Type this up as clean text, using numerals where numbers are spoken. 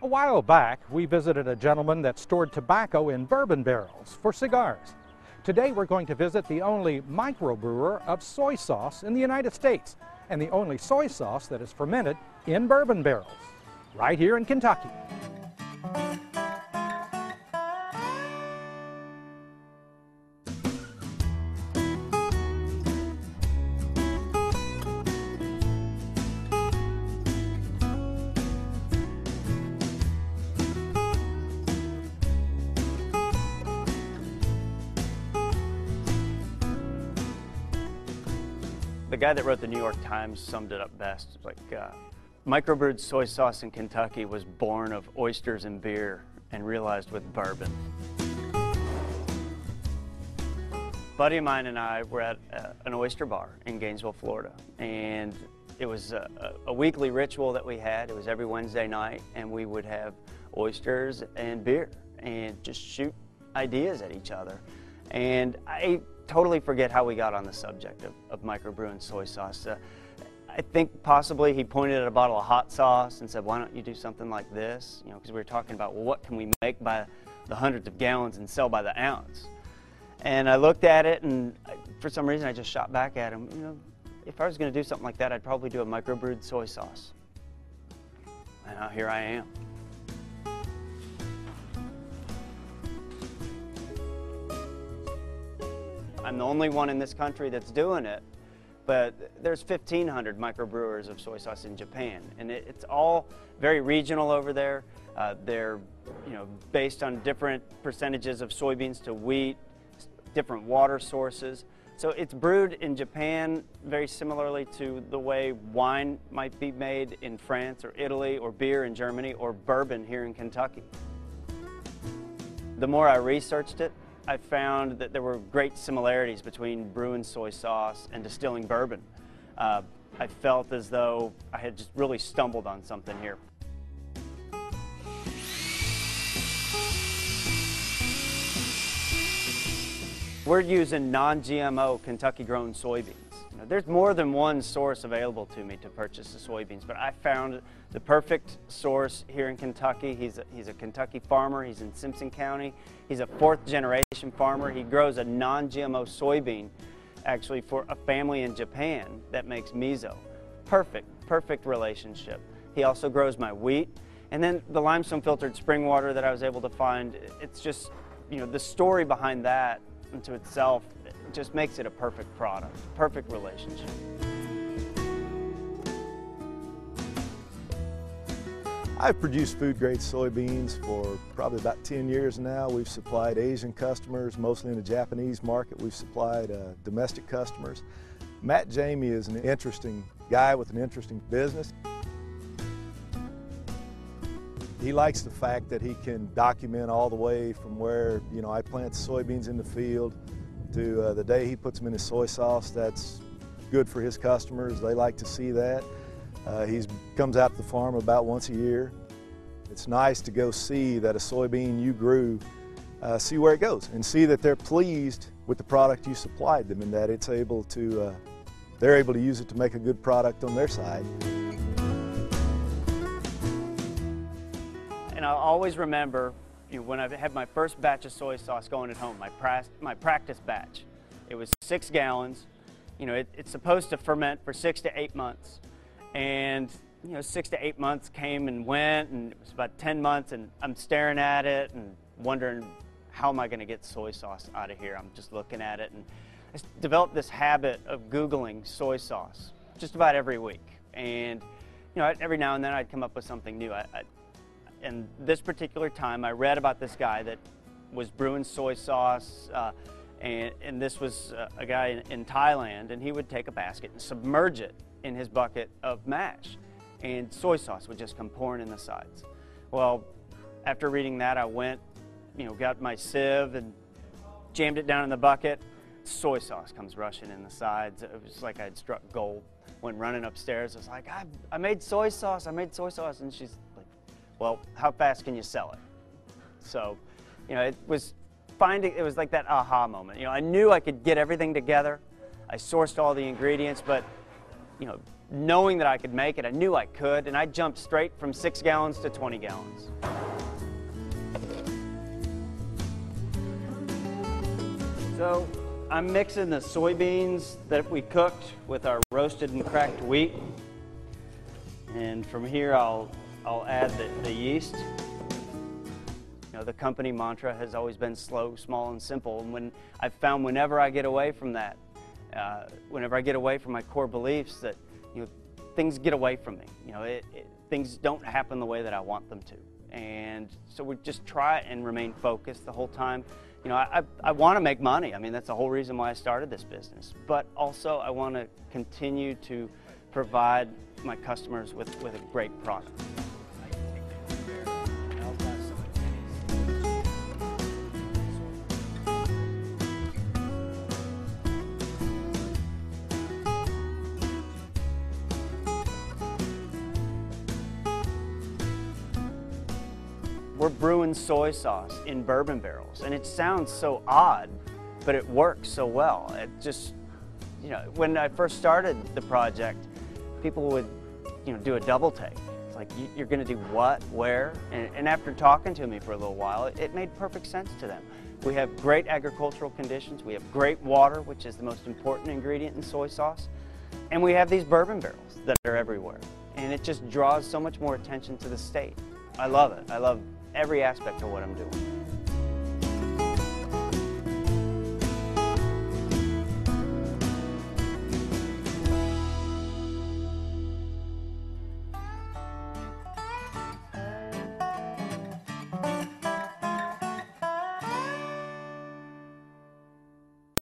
A while back, we visited a gentleman that stored tobacco in bourbon barrels for cigars. Today, we're going to visit the only microbrewer of soy sauce in the United States, and the only soy sauce that is fermented in bourbon barrels, right here in Kentucky. The guy that wrote the New York Times summed it up best. It's like, microbrewed soy sauce in Kentucky was born of oysters and beer and realized with bourbon. A buddy of mine and I were at an oyster bar in Gainesville, Florida, and it was a weekly ritual that we had. It was every Wednesday night, and we would have oysters and beer and just shoot ideas at each other. And I totally forget how we got on the subject of microbrewing soy sauce. I think possibly he pointed at a bottle of hot sauce and said, why don't you do something like this? You know, because we were talking about, well, what can we make by the hundreds of gallons and sell by the ounce? And I looked at it, and for some reason I just shot back at him, you know, if I was going to do something like that, I'd probably do a microbrewed soy sauce. And now here I am. I'm the only one in this country that's doing it, but there's 1,500 microbrewers of soy sauce in Japan, and it's all very regional over there. They're, you know, based on different percentages of soybeans to wheat, different water sources. So it's brewed in Japan very similarly to the way wine might be made in France or Italy, or beer in Germany, or bourbon here in Kentucky. The more I researched it, I found that there were great similarities between brewing soy sauce and distilling bourbon. I felt as though I had just really stumbled on something here. We're using non-GMO Kentucky-grown soybeans. You know, there's more than one source available to me to purchase the soybeans, but I found the perfect source here in Kentucky. He's a Kentucky farmer. He's in Simpson County. He's a fourth-generation farmer. He grows a non-GMO soybean, actually, for a family in Japan that makes miso. Perfect relationship. He also grows my wheat. And then the limestone-filtered spring water that I was able to find, it's just, you know, the story behind that into itself, it just makes it a perfect product, perfect relationship. I've produced food-grade soybeans for probably about 10 years now. We've supplied Asian customers, mostly in the Japanese market. We've supplied domestic customers. Matt Jamie is an interesting guy with an interesting business. He likes the fact that he can document all the way from where, you know, I plant soybeans in the field to the day he puts them in his soy sauce. That's good for his customers. They like to see that. He comes out to the farm about once a year. It's nice to go see that a soybean you grew, see where it goes, and see that they're pleased with the product you supplied them, and that it's able to, they're able to use it to make a good product on their side. And I'll always remember, you know, when I had my first batch of soy sauce going at home, my practice batch. It was 6 gallons. You know, it's supposed to ferment for 6 to 8 months. And, you know, 6 to 8 months came and went, and it was about 10 months, and I'm staring at it and wondering, how am I going to get soy sauce out of here? I'm just looking at it, and I developed this habit of Googling soy sauce just about every week. And, you know, every now and then I'd come up with something new. And this particular time, I read about this guy that was brewing soy sauce, and this was a guy in Thailand, and he would take a basket and submerge it in his bucket of mash, and soy sauce would just come pouring in the sides. Well, after reading that, I went, you know, got my sieve and jammed it down in the bucket. Soy sauce comes rushing in the sides. It was like I'd struck gold. Went running upstairs. I was like, I made soy sauce. I made soy sauce. And she's like, well, how fast can you sell it? So, you know, it was like that aha moment. You know, I knew I could get everything together. I sourced all the ingredients, but, you know, knowing that I could make it, I knew I could, and I jumped straight from 6 gallons to 20 gallons. So I'm mixing the soybeans that we cooked with our roasted and cracked wheat. And from here I'll add the yeast. You know, the company mantra has always been slow, small, and simple. And I've found whenever I get away from that, whenever I get away from my core beliefs, that things get away from me. Things don't happen the way that I want them to. And so we just try and remain focused the whole time. I want to make money. I mean, that's the whole reason why I started this business. But also I want to continue to provide my customers with a great product. We're brewing soy sauce in bourbon barrels, and it sounds so odd, but it works so well. It just, when I first started the project, people would, do a double take. It's like, you're going to do what, where? And after talking to me for a little while, it made perfect sense to them. We have great agricultural conditions. We have great water, which is the most important ingredient in soy sauce. And we have these bourbon barrels that are everywhere. And it just draws so much more attention to the state. I love it. I love every aspect of what I'm doing.